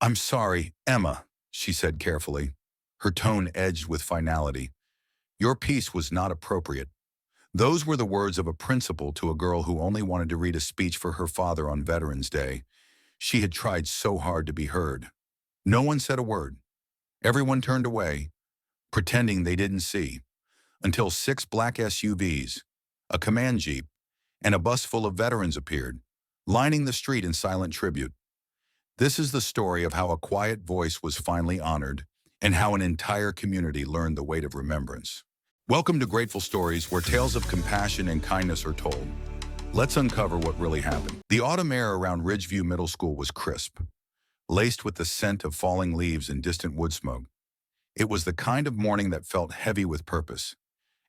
"I'm sorry, Emma," she said carefully, her tone edged with finality. "Your piece was not appropriate." Those were the words of a principal to a girl who only wanted to read a speech for her father on Veterans Day. She had tried so hard to be heard. No one said a word. Everyone turned away, pretending they didn't see, until 6 black SUVs, a command jeep, and a bus full of veterans appeared, lining the street in silent tribute. This is the story of how a quiet voice was finally honored and how an entire community learned the weight of remembrance. Welcome to Grateful Stories, where tales of compassion and kindness are told. Let's uncover what really happened. The autumn air around Ridgeview Middle School was crisp, laced with the scent of falling leaves and distant wood smoke. It was the kind of morning that felt heavy with purpose,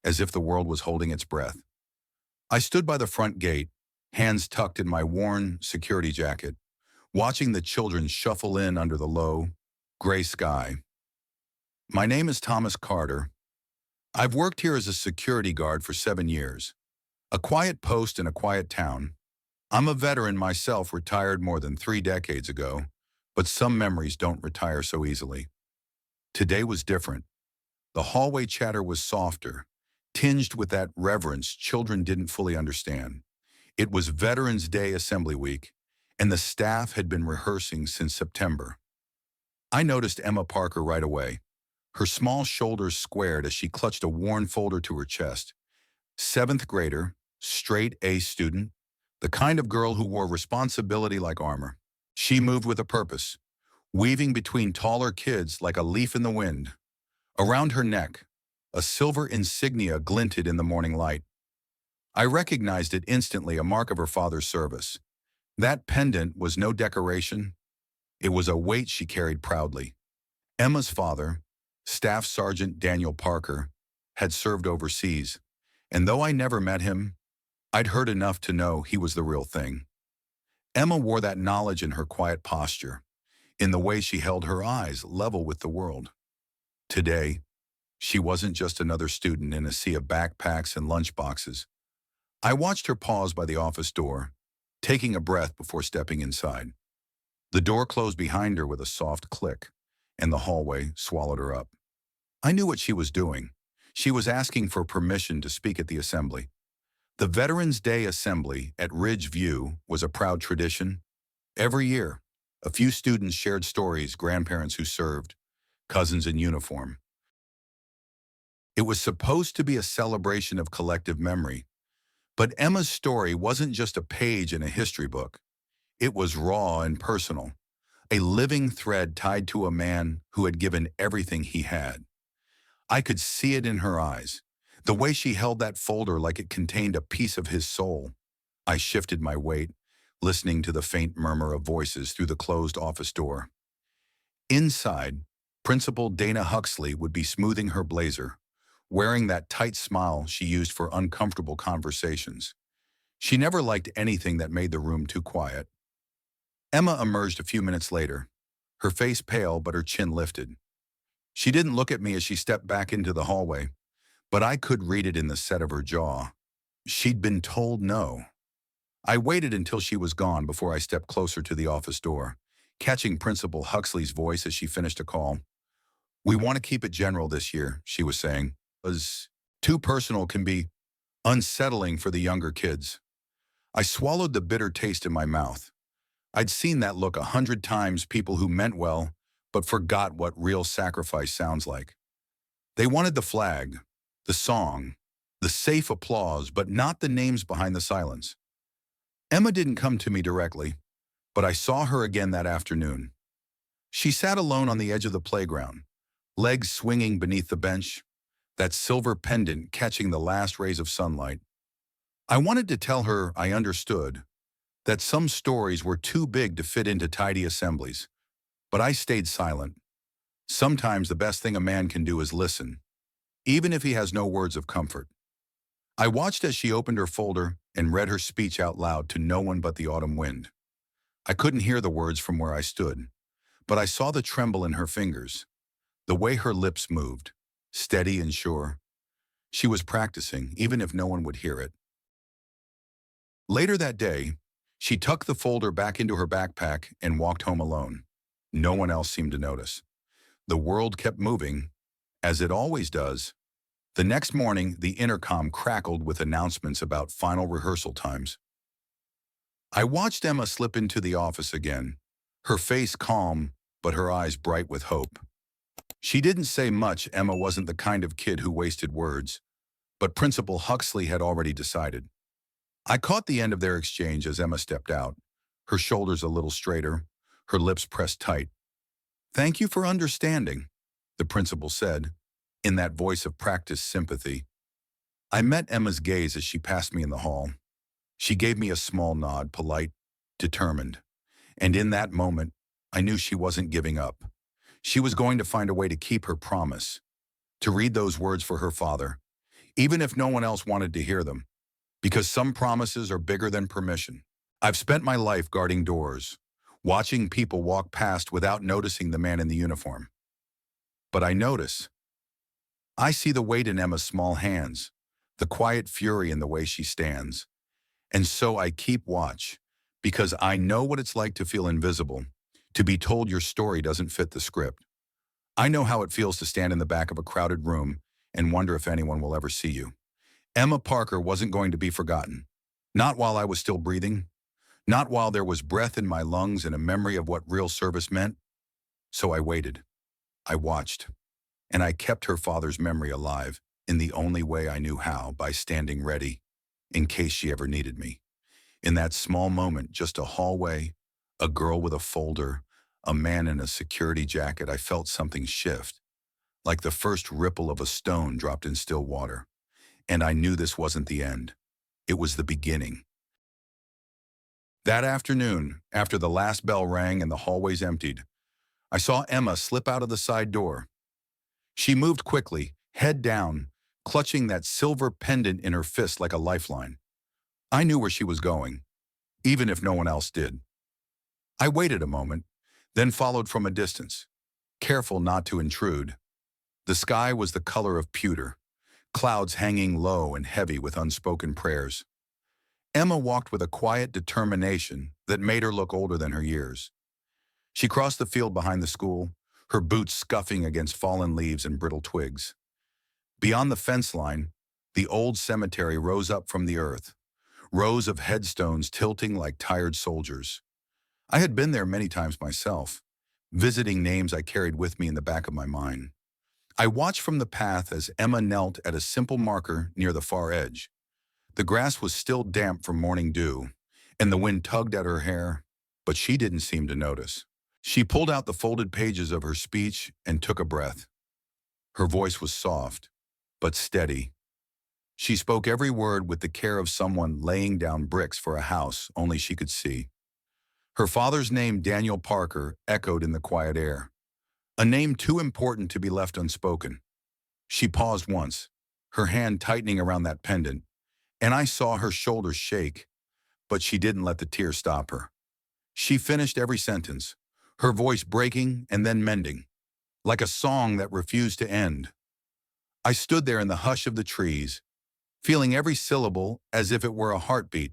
as if the world was holding its breath. I stood by the front gate, hands tucked in my worn security jacket, watching the children shuffle in under the low, gray sky. My name is Thomas Carter. I've worked here as a security guard for 7 years. A quiet post in a quiet town. I'm a veteran myself, retired more than 3 decades ago, but some memories don't retire so easily. Today was different. The hallway chatter was softer, tinged with that reverence children didn't fully understand. It was Veterans Day Assembly Week, and the staff had been rehearsing since September. I noticed Emma Parker right away. Her small shoulders squared as she clutched a worn folder to her chest. 7th grader, straight A student, the kind of girl who wore responsibility like armor. She moved with a purpose, weaving between taller kids like a leaf in the wind. Around her neck, a silver insignia glinted in the morning light. I recognized it instantly, a mark of her father's service. That pendant was no decoration. It was a weight she carried proudly. Emma's father, Staff Sergeant Daniel Parker, had served overseas, and though I never met him, I'd heard enough to know he was the real thing. Emma wore that knowledge in her quiet posture, in the way she held her eyes level with the world. Today, she wasn't just another student in a sea of backpacks and lunchboxes. I watched her pause by the office door, taking a breath before stepping inside. The door closed behind her with a soft click, and the hallway swallowed her up. I knew what she was doing. She was asking for permission to speak at the assembly. The Veterans Day Assembly at Ridgeview was a proud tradition. Every year, a few students shared stories, grandparents who served, cousins in uniform. It was supposed to be a celebration of collective memory, but Emma's story wasn't just a page in a history book. It was raw and personal, a living thread tied to a man who had given everything he had. I could see it in her eyes, the way she held that folder like it contained a piece of his soul. I shifted my weight, listening to the faint murmur of voices through the closed office door. Inside, Principal Dana Huxley would be smoothing her blazer, wearing that tight smile she used for uncomfortable conversations. She never liked anything that made the room too quiet. Emma emerged a few minutes later, her face pale but her chin lifted. She didn't look at me as she stepped back into the hallway, but I could read it in the set of her jaw. She'd been told no. I waited until she was gone before I stepped closer to the office door, catching Principal Huxley's voice as she finished a call. "We want to keep it general this year," she was saying. "As too personal can be unsettling for the younger kids." I swallowed the bitter taste in my mouth. I'd seen that look 100 times, people who meant well, but forgot what real sacrifice sounds like. They wanted the flag, the song, the safe applause, but not the names behind the silence. Emma didn't come to me directly, but I saw her again that afternoon. She sat alone on the edge of the playground, legs swinging beneath the bench, that silver pendant catching the last rays of sunlight. I wanted to tell her I understood, that some stories were too big to fit into tidy assemblies, but I stayed silent. Sometimes the best thing a man can do is listen, even if he has no words of comfort. I watched as she opened her folder and read her speech out loud to no one but the autumn wind. I couldn't hear the words from where I stood, but I saw the tremble in her fingers, the way her lips moved, steady and sure. She was practicing, even if no one would hear it. Later that day, she tucked the folder back into her backpack and walked home alone. No one else seemed to notice. The world kept moving, as it always does. The next morning, the intercom crackled with announcements about final rehearsal times. I watched Emma slip into the office again, her face calm, but her eyes bright with hope. She didn't say much. Emma wasn't the kind of kid who wasted words, but Principal Huxley had already decided. I caught the end of their exchange as Emma stepped out, her shoulders a little straighter, her lips pressed tight. "Thank you for understanding," the principal said, in that voice of practiced sympathy. I met Emma's gaze as she passed me in the hall. She gave me a small nod, polite, determined. And in that moment, I knew she wasn't giving up. She was going to find a way to keep her promise, to read those words for her father, even if no one else wanted to hear them, because some promises are bigger than permission. I've spent my life guarding doors, watching people walk past without noticing the man in the uniform. But I notice. I see the weight in Emma's small hands, the quiet fury in the way she stands. And so I keep watch, because I know what it's like to feel invisible, to be told your story doesn't fit the script. I know how it feels to stand in the back of a crowded room and wonder if anyone will ever see you. Emma Parker wasn't going to be forgotten. Not while I was still breathing. Not while there was breath in my lungs and a memory of what real service meant. So I waited. I watched. And I kept her father's memory alive in the only way I knew how, by standing ready, in case she ever needed me. In that small moment, just a hallway, a girl with a folder, a man in a security jacket, I felt something shift, like the first ripple of a stone dropped in still water. And I knew this wasn't the end. It was the beginning. That afternoon, after the last bell rang and the hallways emptied, I saw Emma slip out of the side door. She moved quickly, head down, clutching that silver pendant in her fist like a lifeline. I knew where she was going, even if no one else did. I waited a moment, then followed from a distance, careful not to intrude. The sky was the color of pewter, clouds hanging low and heavy with unspoken prayers. Emma walked with a quiet determination that made her look older than her years. She crossed the field behind the school, her boots scuffing against fallen leaves and brittle twigs. Beyond the fence line, the old cemetery rose up from the earth, rows of headstones tilting like tired soldiers. I had been there many times myself, visiting names I carried with me in the back of my mind. I watched from the path as Emma knelt at a simple marker near the far edge. The grass was still damp from morning dew, and the wind tugged at her hair, but she didn't seem to notice. She pulled out the folded pages of her speech and took a breath. Her voice was soft, but steady. She spoke every word with the care of someone laying down bricks for a house only she could see. Her father's name, Daniel Parker, echoed in the quiet air, a name too important to be left unspoken. She paused once, her hand tightening around that pendant, and I saw her shoulders shake, but she didn't let the tears stop her. She finished every sentence, her voice breaking and then mending, like a song that refused to end. I stood there in the hush of the trees, feeling every syllable as if it were a heartbeat.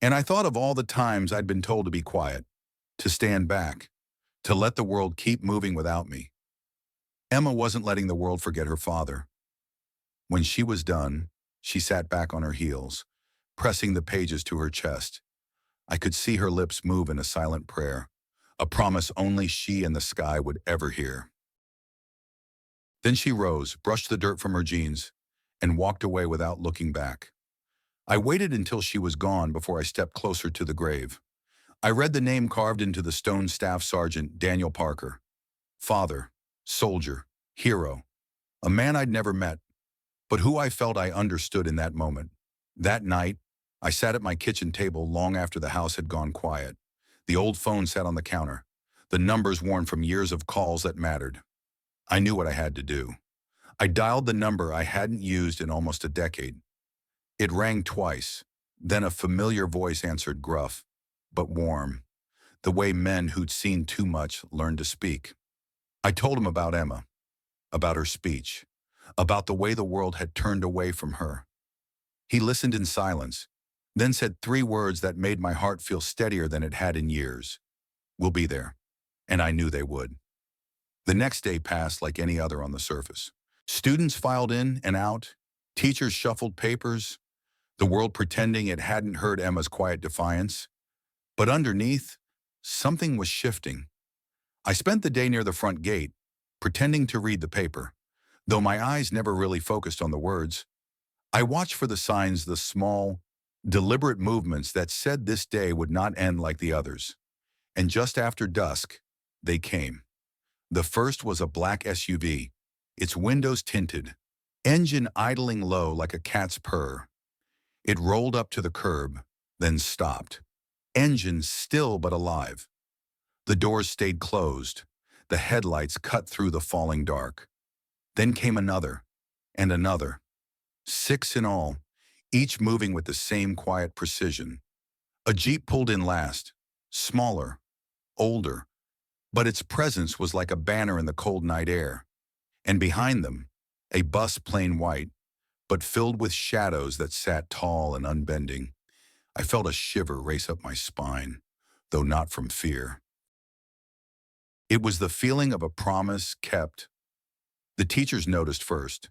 And I thought of all the times I'd been told to be quiet, to stand back, to let the world keep moving without me. Emma wasn't letting the world forget her father. When she was done, she sat back on her heels, pressing the pages to her chest. I could see her lips move in a silent prayer, a promise only she and the sky would ever hear. Then she rose, brushed the dirt from her jeans, and walked away without looking back. I waited until she was gone before I stepped closer to the grave. I read the name carved into the stone: Staff Sergeant Daniel Parker. Father, soldier, hero, a man I'd never met, but who I felt I understood in that moment. That night, I sat at my kitchen table long after the house had gone quiet. The old phone sat on the counter, the numbers worn from years of calls that mattered. I knew what I had to do. I dialed the number I hadn't used in almost a decade. It rang twice, then a familiar voice answered, gruff, but warm, the way men who'd seen too much learned to speak. I told him about Emma, about her speech, about the way the world had turned away from her. He listened in silence, then said three words that made my heart feel steadier than it had in years. "We'll be there." and I knew they would. The next day passed like any other on the surface. Students filed in and out, teachers shuffled papers, the world pretending it hadn't heard Emma's quiet defiance. But underneath, something was shifting. I spent the day near the front gate, pretending to read the paper. Though my eyes never really focused on the words, I watched for the signs, the small, deliberate movements that said this day would not end like the others. And just after dusk, they came. The first was a black SUV, its windows tinted, engine idling low like a cat's purr. It rolled up to the curb, then stopped. Engine still but alive. The doors stayed closed. The headlights cut through the falling dark. Then came another, and another. 6 in all, each moving with the same quiet precision. A Jeep pulled in last, smaller, older, but its presence was like a banner in the cold night air. And behind them, a bus plain white, but filled with shadows that sat tall and unbending. I felt a shiver race up my spine, though not from fear. It was the feeling of a promise kept. The teachers noticed first.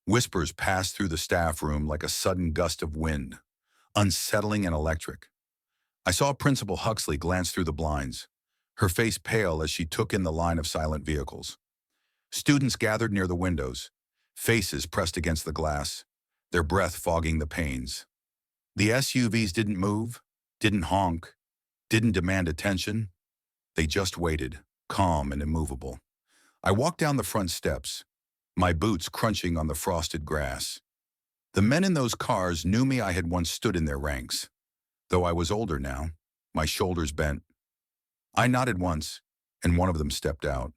Whispers passed through the staff room like a sudden gust of wind, unsettling and electric. I saw Principal Huxley glance through the blinds, her face pale as she took in the line of silent vehicles. Students gathered near the windows, faces pressed against the glass, their breath fogging the panes. The SUVs didn't move, didn't honk, didn't demand attention. They just waited, calm and immovable. I walked down the front steps, my boots crunching on the frosted grass. The men in those cars knew me. I had once stood in their ranks. Though I was older now, my shoulders bent. I nodded once, and one of them stepped out.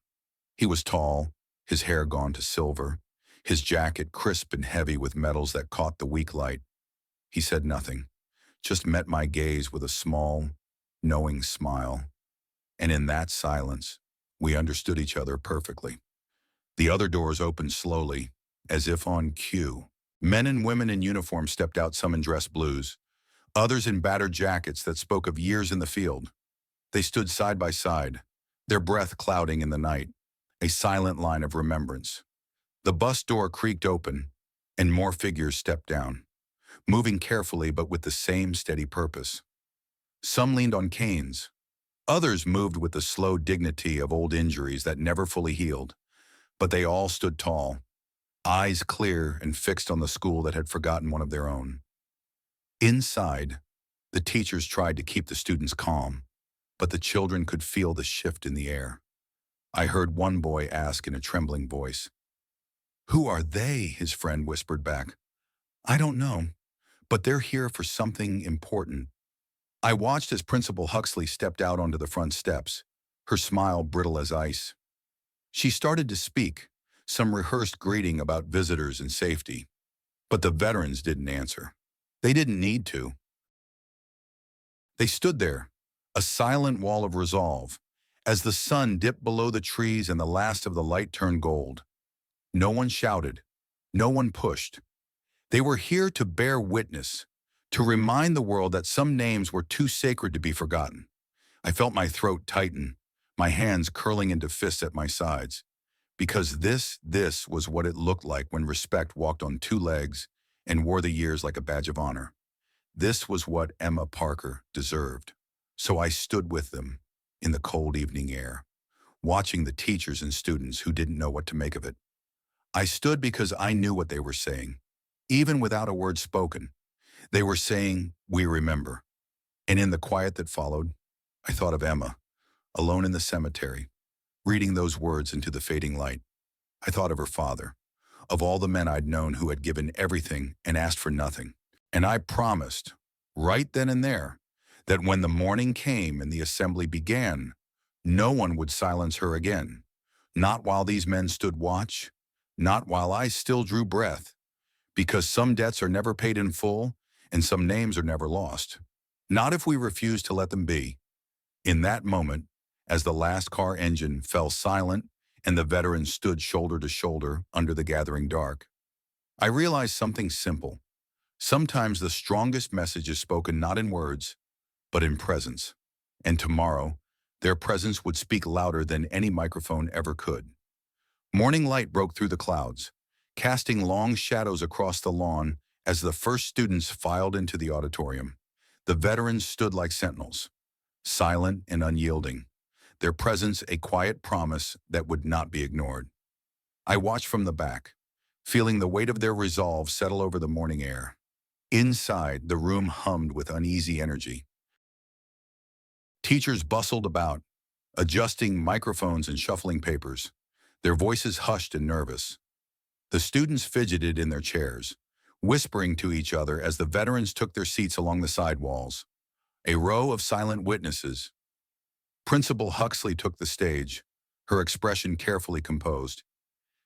He was tall, his hair gone to silver, his jacket crisp and heavy with metals that caught the weak light. He said nothing, just met my gaze with a small, knowing smile. And in that silence, we understood each other perfectly. The other doors opened slowly, as if on cue. Men and women in uniform stepped out, some in dress blues, others in battered jackets that spoke of years in the field. They stood side by side, their breath clouding in the night, a silent line of remembrance. The bus door creaked open, and more figures stepped down, moving carefully but with the same steady purpose. Some leaned on canes. Others moved with the slow dignity of old injuries that never fully healed. But they all stood tall, eyes clear and fixed on the school that had forgotten one of their own. Inside, the teachers tried to keep the students calm, but the children could feel the shift in the air. I heard one boy ask in a trembling voice, "Who are they?" His friend whispered back, "I don't know, but they're here for something important." I watched as Principal Huxley stepped out onto the front steps, her smile brittle as ice. She started to speak, some rehearsed greeting about visitors and safety. But the veterans didn't answer. They didn't need to. They stood there, a silent wall of resolve, as the sun dipped below the trees and the last of the light turned gold. No one shouted. No one pushed. They were here to bear witness, to remind the world that some names were too sacred to be forgotten. I felt my throat tighten, my hands curling into fists at my sides. Because this was what it looked like when respect walked on 2 legs and wore the years like a badge of honor. This was what Emma Parker deserved. So I stood with them in the cold evening air, watching the teachers and students who didn't know what to make of it. I stood because I knew what they were saying, even without a word spoken. They were saying, "We remember." And in the quiet that followed, I thought of Emma, alone in the cemetery, reading those words into the fading light. I thought of her father, of all the men I'd known who had given everything and asked for nothing. And I promised, right then and there, that when the morning came and the assembly began, no one would silence her again. Not while these men stood watch, not while I still drew breath, because some debts are never paid in full and some names are never lost. Not if we refuse to let them be. In that moment, as the last car engine fell silent and the veterans stood shoulder to shoulder under the gathering dark, I realized something simple. Sometimes the strongest message is spoken not in words, but in presence. And tomorrow, Their presence would speak louder than any microphone ever could. Morning light broke through the clouds, casting long shadows across the lawn as the first students filed into the auditorium. The veterans stood like sentinels, silent and unyielding, their presence a quiet promise that would not be ignored. I watched from the back, feeling the weight of their resolve settle over the morning air. Inside, the room hummed with uneasy energy. Teachers bustled about, adjusting microphones and shuffling papers, their voices hushed and nervous. The students fidgeted in their chairs, whispering to each other as the veterans took their seats along the side walls. A row of silent witnesses. Principal Huxley took the stage, her expression carefully composed.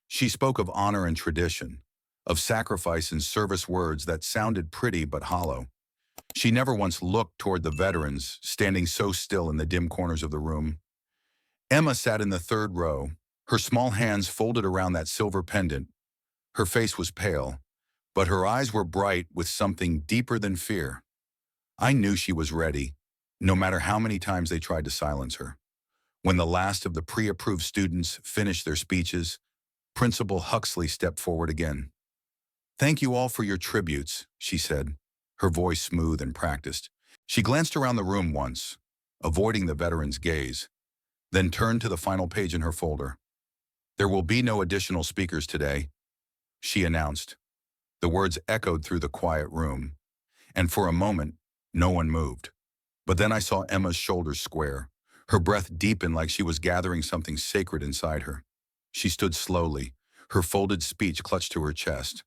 She spoke of honor and tradition, of sacrifice and service, words that sounded pretty but hollow. She never once looked toward the veterans, standing so still in the dim corners of the room. Emma sat in the third row, her small hands folded around that silver pendant. Her face was pale, but her eyes were bright with something deeper than fear. I knew she was ready, no matter how many times they tried to silence her. When the last of the pre-approved students finished their speeches, Principal Huxley stepped forward again. "Thank you all for your tributes," she said, her voice smooth and practiced. She glanced around the room once, avoiding the veteran's gaze, then turned to the final page in her folder. "There will be no additional speakers today," she announced. The words echoed through the quiet room, and for a moment, no one moved. But then I saw Emma's shoulders square, her breath deepen like she was gathering something sacred inside her. She stood slowly, her folded speech clutched to her chest.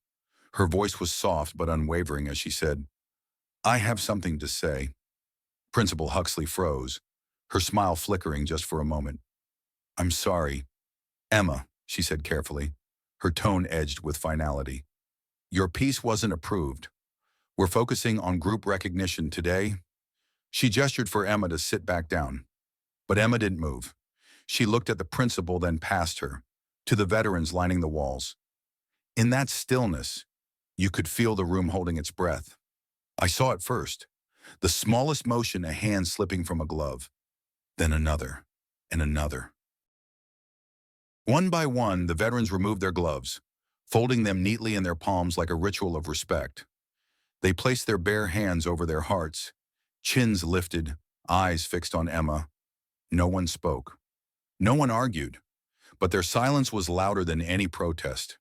Her voice was soft but unwavering as she said, "I have something to say." Principal Huxley froze, her smile flickering just for a moment. "I'm sorry, Emma," she said carefully, her tone edged with finality. "Your piece wasn't approved. We're focusing on group recognition today." She gestured for Emma to sit back down, but Emma didn't move. She looked at the principal, then past her, to the veterans lining the walls. In that stillness, you could feel the room holding its breath. I saw it first, the smallest motion, a hand slipping from a glove, then another, and another. One by one, the veterans removed their gloves, folding them neatly in their palms like a ritual of respect. They placed their bare hands over their hearts, chins lifted, eyes fixed on Emma. No one spoke. No one argued, but their silence was louder than any protest.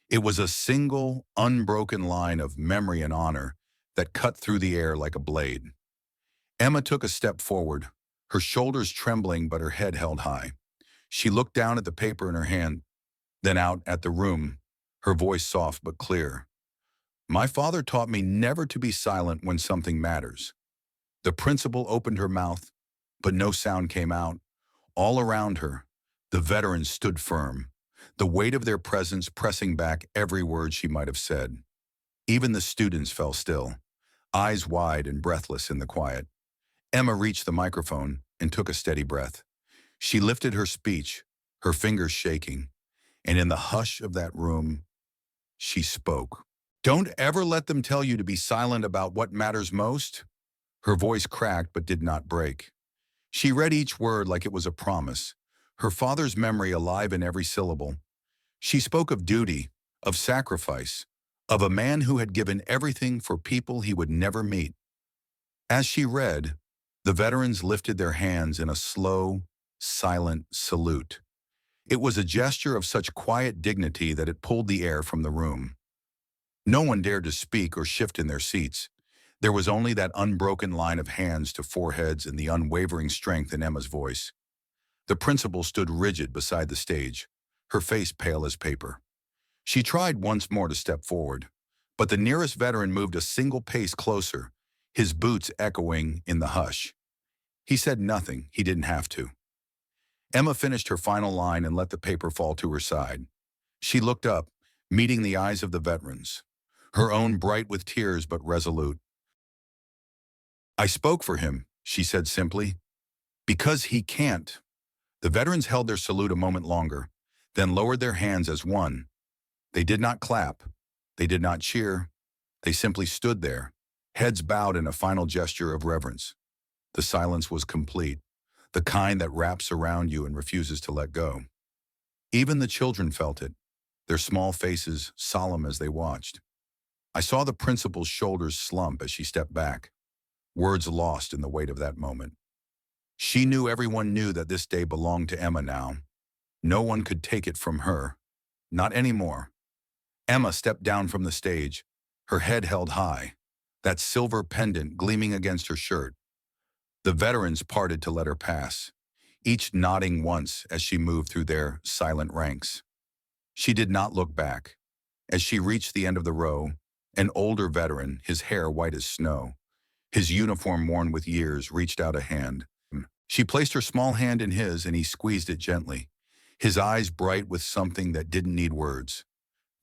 It was a single, unbroken line of memory and honor that cut through the air like a blade. Emma took a step forward, her shoulders trembling but her head held high. She looked down at the paper in her hand, then out at the room, her voice soft but clear. "My father taught me never to be silent when something matters." The principal opened her mouth, but no sound came out. All around her, the veterans stood firm, the weight of their presence pressing back every word she might have said. Even the students fell still, eyes wide and breathless in the quiet. Emma reached the microphone and took a steady breath. She lifted her speech, her fingers shaking, and in the hush of that room, she spoke. "Don't ever let them tell you to be silent about what matters most." Her voice cracked but did not break. She read each word like it was a promise, her father's memory alive in every syllable. She spoke of duty, of sacrifice, of a man who had given everything for people he would never meet. As she read, the veterans lifted their hands in a slow, silent salute. It was a gesture of such quiet dignity that it pulled the air from the room. No one dared to speak or shift in their seats. There was only that unbroken line of hands to foreheads and the unwavering strength in Emma's voice. The principal stood rigid beside the stage, her face pale as paper. She tried once more to step forward, but the nearest veteran moved a single pace closer, his boots echoing in the hush. He said nothing, he didn't have to. Emma finished her final line and let the paper fall to her side. She looked up, meeting the eyes of the veterans, her own bright with tears but resolute. "I spoke for him," she said simply, "because he can't." The veterans held their salute a moment longer, then lowered their hands as one. They did not clap. They did not cheer. They simply stood there, heads bowed in a final gesture of reverence. The silence was complete. the kind that wraps around you and refuses to let go. Even the children felt it, their small faces solemn as they watched. I saw the principal's shoulders slump as she stepped back, words lost in the weight of that moment. She knew everyone knew that this day belonged to Emma now. No one could take it from her. Not anymore. Emma stepped down from the stage, her head held high, that silver pendant gleaming against her shirt. The veterans parted to let her pass, each nodding once as she moved through their silent ranks. She did not look back. As she reached the end of the row, an older veteran, his hair white as snow, his uniform worn with years, reached out a hand. She placed her small hand in his and he squeezed it gently, his eyes bright with something that didn't need words.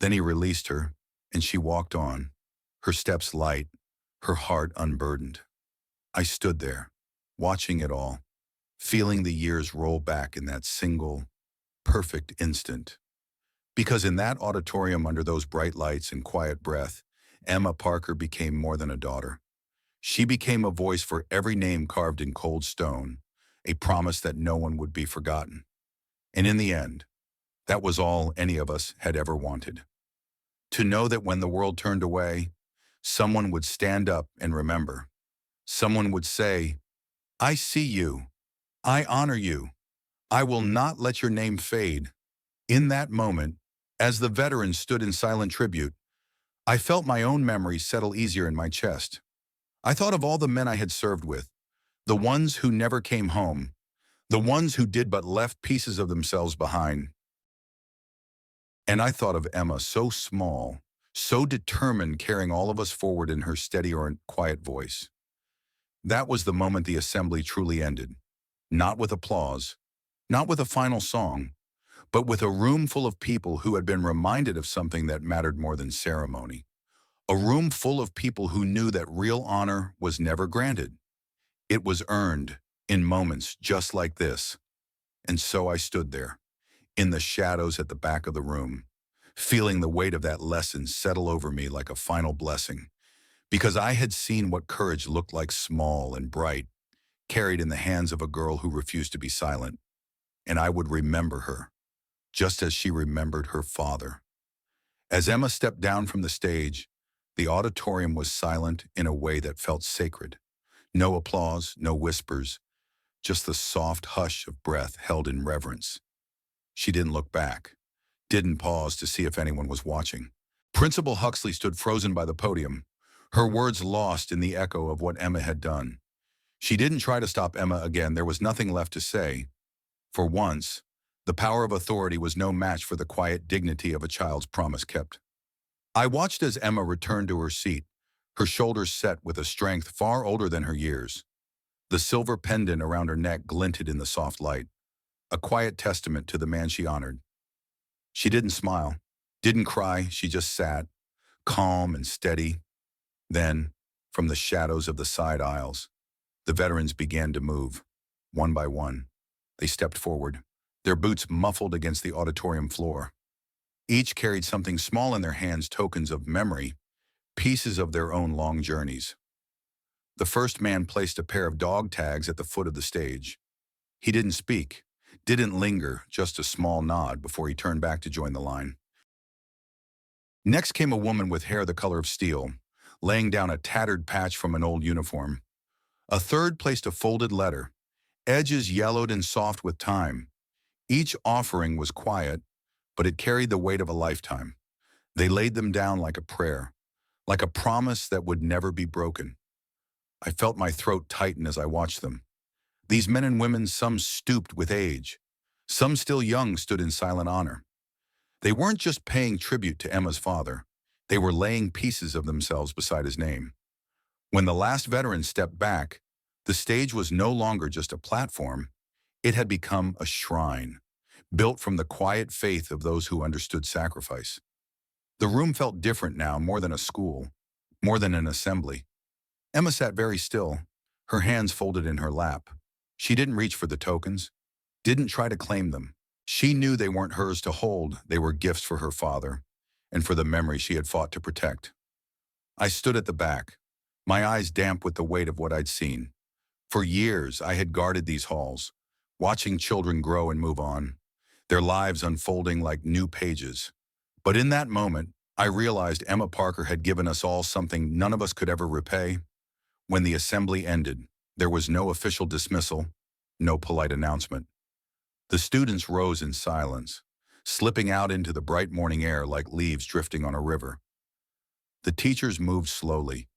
Then he released her, and she walked on, her steps light, her heart unburdened. I stood there, watching it all, feeling the years roll back in that single, perfect instant. Because in that auditorium under those bright lights and quiet breath, Emma Parker became more than a daughter. She became a voice for every name carved in cold stone, a promise that no one would be forgotten. And in the end, that was all any of us had ever wanted. To know that when the world turned away, someone would stand up and remember. Someone would say, "I see you. I honor you. I will not let your name fade." In that moment, as the veterans stood in silent tribute, I felt my own memories settle easier in my chest. I thought of all the men I had served with, the ones who never came home, the ones who did but left pieces of themselves behind. And I thought of Emma, so small, so determined, carrying all of us forward in her steady or quiet voice. That was the moment the assembly truly ended. Not with applause, not with a final song, but with a room full of people who had been reminded of something that mattered more than ceremony. A room full of people who knew that real honor was never granted. It was earned in moments just like this. And so I stood there, in the shadows at the back of the room, feeling the weight of that lesson settle over me like a final blessing, because I had seen what courage looked like, small and bright, carried in the hands of a girl who refused to be silent. And I would remember her, just as she remembered her father. As Emma stepped down from the stage, the auditorium was silent in a way that felt sacred. No applause, no whispers, just the soft hush of breath held in reverence. She didn't look back, didn't pause to see if anyone was watching. Principal Huxley stood frozen by the podium, her words lost in the echo of what Emma had done. She didn't try to stop Emma again. There was nothing left to say. For once, the power of authority was no match for the quiet dignity of a child's promise kept. I watched as Emma returned to her seat, her shoulders set with a strength far older than her years. The silver pendant around her neck glinted in the soft light, a quiet testament to the man she honored. She didn't smile, didn't cry, she just sat, calm and steady. Then, from the shadows of the side aisles, the veterans began to move, one by one. They stepped forward, their boots muffled against the auditorium floor. Each carried something small in their hands, tokens of memory, pieces of their own long journeys. The first man placed a pair of dog tags at the foot of the stage. He didn't speak, didn't linger, just a small nod before he turned back to join the line. Next came a woman with hair the color of steel, laying down a tattered patch from an old uniform. A third placed a folded letter, edges yellowed and soft with time. Each offering was quiet, but it carried the weight of a lifetime. They laid them down like a prayer, like a promise that would never be broken. I felt my throat tighten as I watched them. These men and women, some stooped with age, some still young, stood in silent honor. They weren't just paying tribute to Emma's father, they were laying pieces of themselves beside his name. When the last veteran stepped back, the stage was no longer just a platform, it had become a shrine, built from the quiet faith of those who understood sacrifice. The room felt different now, more than a school, more than an assembly. Emma sat very still, her hands folded in her lap. She didn't reach for the tokens, didn't try to claim them. She knew they weren't hers to hold, they were gifts for her father, and for the memory she had fought to protect. I stood at the back, my eyes damp with the weight of what I'd seen. For years, I had guarded these halls, watching children grow and move on, their lives unfolding like new pages. But in that moment, I realized Emma Parker had given us all something none of us could ever repay. When the assembly ended, there was no official dismissal, no polite announcement. The students rose in silence, slipping out into the bright morning air like leaves drifting on a river. The teachers moved slowly,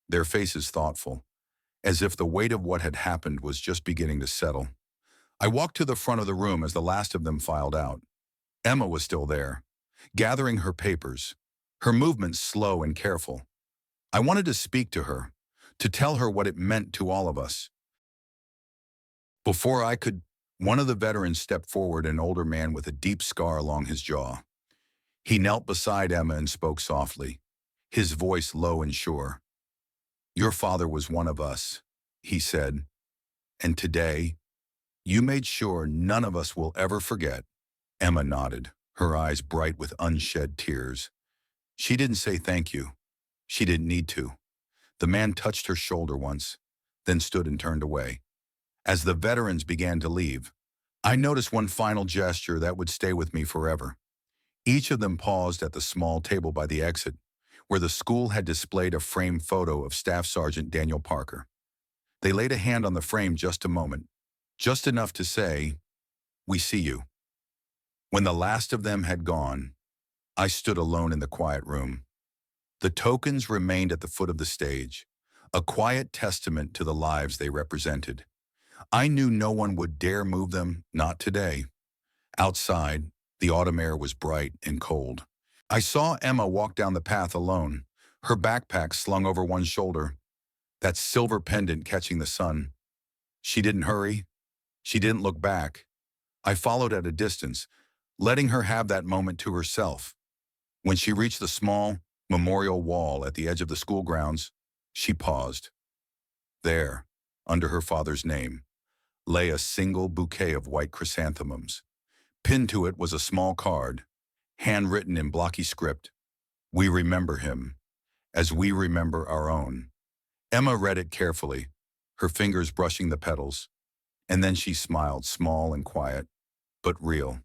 their faces thoughtful, as if the weight of what had happened was just beginning to settle. I walked to the front of the room as the last of them filed out. Emma was still there, gathering her papers, her movements slow and careful. I wanted to speak to her, to tell her what it meant to all of us. Before I could, one of the veterans stepped forward, an older man with a deep scar along his jaw. He knelt beside Emma and spoke softly, his voice low and sure. "Your father was one of us," he said, "and today, you made sure none of us will ever forget." Emma nodded, her eyes bright with unshed tears. She didn't say thank you. She didn't need to. The man touched her shoulder once, then stood and turned away. As the veterans began to leave, I noticed one final gesture that would stay with me forever. Each of them paused at the small table by the exit, where the school had displayed a framed photo of Staff Sergeant Daniel Parker. They laid a hand on the frame just a moment, just enough to say, "We see you." When the last of them had gone, I stood alone in the quiet room. The tokens remained at the foot of the stage, a quiet testament to the lives they represented. I knew no one would dare move them, not today. Outside, the autumn air was bright and cold. I saw Emma walk down the path alone, her backpack slung over one shoulder, that silver pendant catching the sun. She didn't hurry. She didn't look back. I followed at a distance, letting her have that moment to herself. When she reached the small memorial wall at the edge of the school grounds, she paused. There, under her father's name, lay a single bouquet of white chrysanthemums. Pinned to it was a small card, handwritten in blocky script. "We remember him, as we remember our own." Emma read it carefully, her fingers brushing the petals, and then she smiled, small and quiet, but real.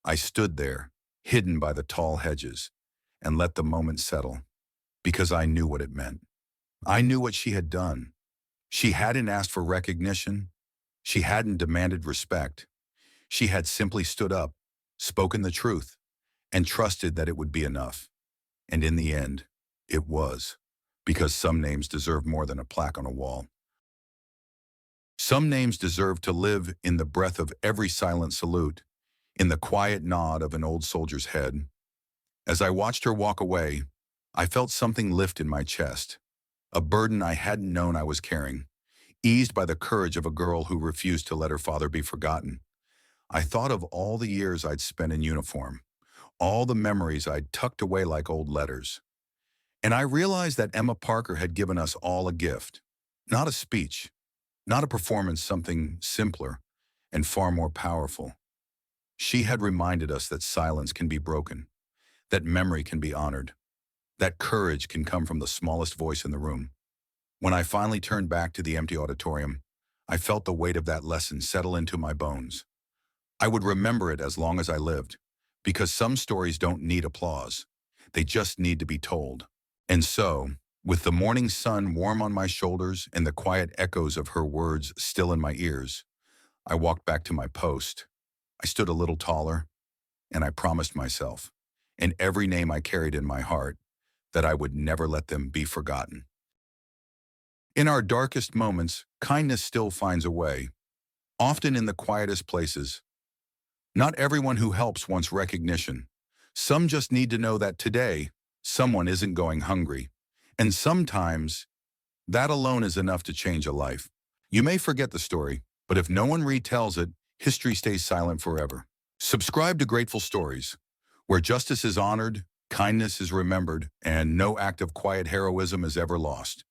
I stood there, hidden by the tall hedges, and let the moment settle, because I knew what it meant. I knew what she had done. She hadn't asked for recognition. She hadn't demanded respect. She had simply stood up, spoken the truth, and trusted that it would be enough. And in the end, it was, because some names deserve more than a plaque on a wall. Some names deserve to live in the breath of every silent salute, in the quiet nod of an old soldier's head. As I watched her walk away, I felt something lift in my chest, a burden I hadn't known I was carrying, eased by the courage of a girl who refused to let her father be forgotten. I thought of all the years I'd spent in uniform, all the memories I'd tucked away like old letters. And I realized that Emma Parker had given us all a gift, not a speech, not a performance, something simpler and far more powerful. She had reminded us that silence can be broken, that memory can be honored, that courage can come from the smallest voice in the room. When I finally turned back to the empty auditorium, I felt the weight of that lesson settle into my bones. I would remember it as long as I lived, because some stories don't need applause. They just need to be told. And so, with the morning sun warm on my shoulders and the quiet echoes of her words still in my ears, I walked back to my post. I stood a little taller, and I promised myself, and every name I carried in my heart, that I would never let them be forgotten. In our darkest moments, kindness still finds a way, often in the quietest places. Not everyone who helps wants recognition. Some just need to know that today, someone isn't going hungry. And sometimes, that alone is enough to change a life. You may forget the story, but if no one retells it, history stays silent forever. Subscribe to Grateful Stories, where justice is honored, kindness is remembered, and no act of quiet heroism is ever lost.